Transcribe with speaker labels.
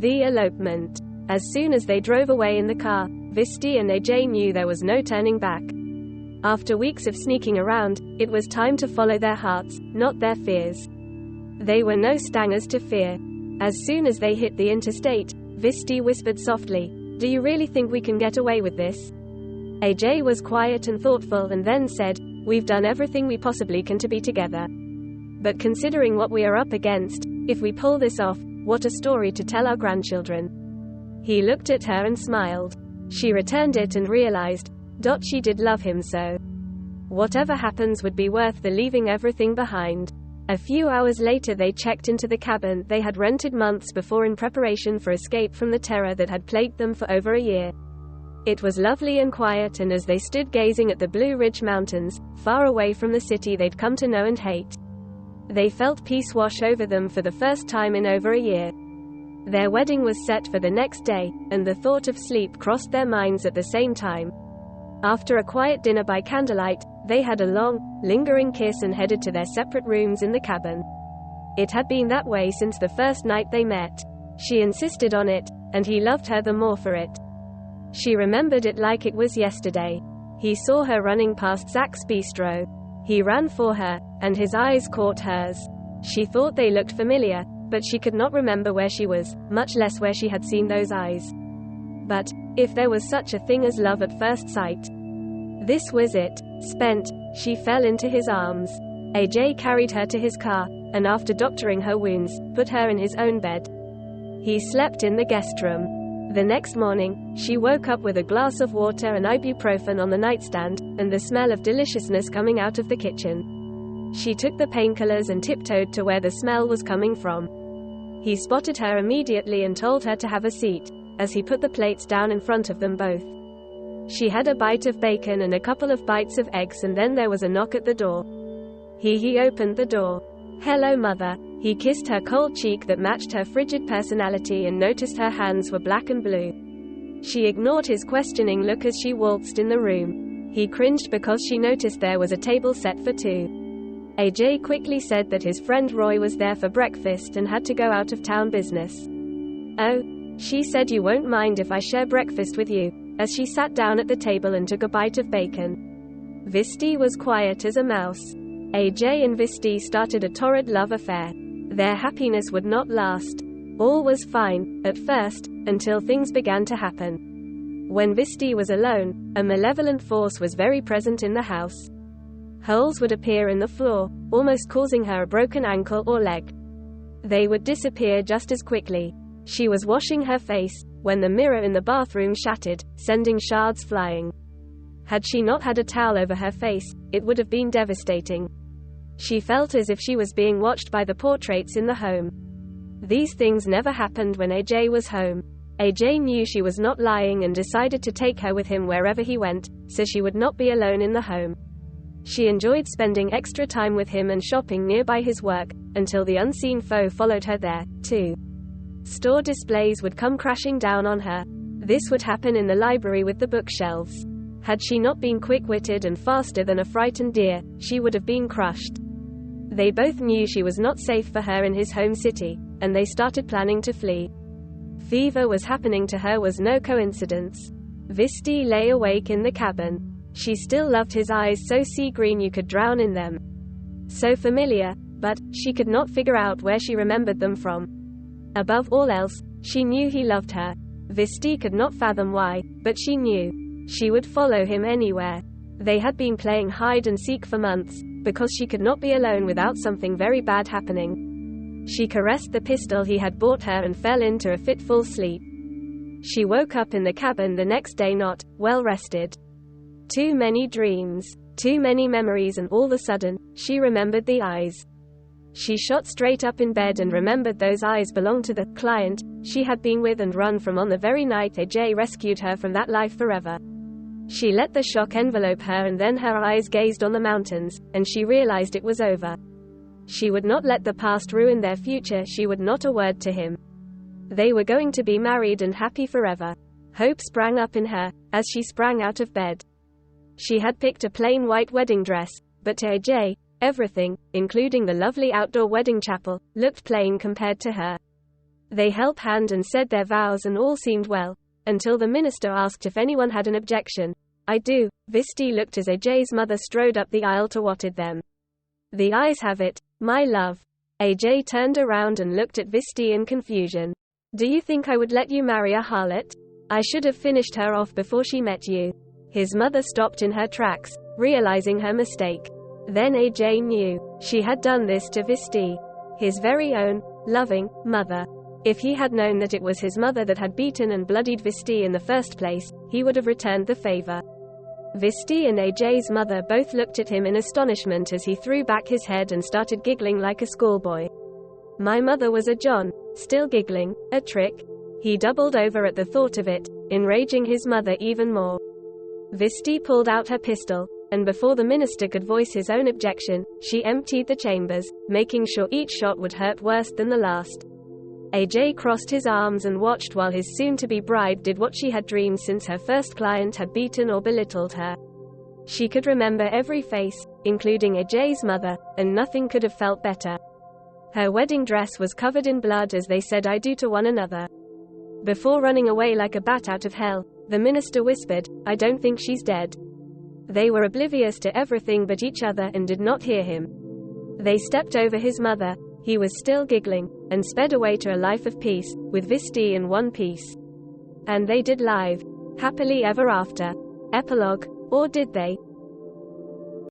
Speaker 1: The elopement. As soon as they drove away in the car, Visti and AJ knew there was no turning back. After weeks of sneaking around, it was time to follow their hearts, not their fears. They were no stangers to fear. As soon as they hit the interstate, Visti whispered softly, "Do you really think we can get away with this?" AJ was quiet and thoughtful and then said, "We've done everything we possibly can to be together. But considering what we are up against, if we pull this off, what a story to tell our grandchildren." He looked at her and smiled. She returned it and realized, she did love him so. Whatever happens would be worth the leaving everything behind. A few hours later they checked into the cabin they had rented months before in preparation for escape from the terror that had plagued them for over a year. It was lovely and quiet, and as they stood gazing at the Blue Ridge Mountains, far away from the city they'd come to know and hate, they felt peace wash over them for the first time in over a year. Their wedding was set for the next day, and the thought of sleep crossed their minds at the same time. After a quiet dinner by candlelight, they had a long, lingering kiss and headed to their separate rooms in the cabin. It had been that way since the first night they met. She insisted on it, and he loved her the more for it. She remembered it like it was yesterday. He saw her running past Zach's bistro. He ran for her, and his eyes caught hers. She thought they looked familiar, but she could not remember where she was, much less where she had seen those eyes. But, if there was such a thing as love at first sight, this was it. Spent, she fell into his arms. AJ carried her to his car, and after doctoring her wounds, put her in his own bed. He slept in the guest room. The next morning, she woke up with a glass of water and ibuprofen on the nightstand, and the smell of deliciousness coming out of the kitchen. She took the painkillers and tiptoed to where the smell was coming from. He spotted her immediately and told her to have a seat, as he put the plates down in front of them both. She had a bite of bacon and a couple of bites of eggs, and then there was a knock at the door. He opened the door. "Hello, Mother." He kissed her cold cheek that matched her frigid personality and noticed her hands were black and blue. She ignored his questioning look as she waltzed in the room. He cringed because she noticed there was a table set for two. AJ quickly said that his friend Roy was there for breakfast and had to go out of town business. "Oh," she said, "you won't mind if I share breakfast with you," as she sat down at the table and took a bite of bacon. Visti was quiet as a mouse. AJ and Visti started a torrid love affair. Their happiness would not last. All was fine, at first, until things began to happen. When Visti was alone, a malevolent force was very present in the house. Holes would appear in the floor, almost causing her a broken ankle or leg. They would disappear just as quickly. She was washing her face, when the mirror in the bathroom shattered, sending shards flying. Had she not had a towel over her face, it would have been devastating. She felt as if she was being watched by the portraits in the home. These things never happened when AJ was home. AJ knew she was not lying and decided to take her with him wherever he went, so she would not be alone in the home. She enjoyed spending extra time with him and shopping nearby his work, until the unseen foe followed her there, too. Store displays would come crashing down on her. This would happen in the library with the bookshelves. Had she not been quick-witted and faster than a frightened deer, she would have been crushed. They both knew she was not safe for her in his home city, and they started planning to flee. Fever was happening to her was no coincidence. Visti lay awake in the cabin. She still loved his eyes, so sea green you could drown in them. So familiar, but she could not figure out where she remembered them from. Above all else, she knew he loved her. Visti could not fathom why, but she knew. She would follow him anywhere. They had been playing hide and seek for months, because she could not be alone without something very bad happening. She caressed the pistol he had bought her and fell into a fitful sleep. She woke up in the cabin the next day not well rested. Too many dreams, too many memories, and all of a sudden, she remembered the eyes. She shot straight up in bed and remembered those eyes belonged to the client she had been with and run from on the very night AJ rescued her from that life forever. She let the shock envelope her, and then her eyes gazed on the mountains, and she realized it was over. She would not let the past ruin their future. She would not a word to him. They were going to be married and happy forever. Hope sprang up in her, as she sprang out of bed. She had picked a plain white wedding dress, but to AJ, everything, including the lovely outdoor wedding chapel, looked plain compared to her. They held hand and said their vows and all seemed well, until the minister asked if anyone had an objection. I do. Visti looked as Ajay's mother strode up the aisle toward them. The ayes have it, my love. Ajay turned around and looked at Visti in confusion. Do you think I would let you marry a harlot? I should have finished her off before she met you. His mother stopped in her tracks, realizing her mistake. Then Ajay knew. She had done this to Visti, his very own, loving, mother. If he had known that it was his mother that had beaten and bloodied Visti in the first place, he would have returned the favor. Visti and Ajay's mother both looked at him in astonishment as he threw back his head and started giggling like a schoolboy. My mother was a John, still giggling, a trick? He doubled over at the thought of it, enraging his mother even more. Visti pulled out her pistol, and before the minister could voice his own objection, she emptied the chambers, making sure each shot would hurt worse than the last. Ajay crossed his arms and watched while his soon-to-be bride did what she had dreamed since her first client had beaten or belittled her. She could remember every face, including Ajay's mother, and nothing could have felt better. Her wedding dress was covered in blood as they said I do to one another. Before running away like a bat out of hell, the minister whispered, I don't think she's dead. They were oblivious to everything but each other and did not hear him. They stepped over his mother, he was still giggling, and sped away to a life of peace, with Visti in one piece. And they did live, happily ever after. Epilogue. Or did they?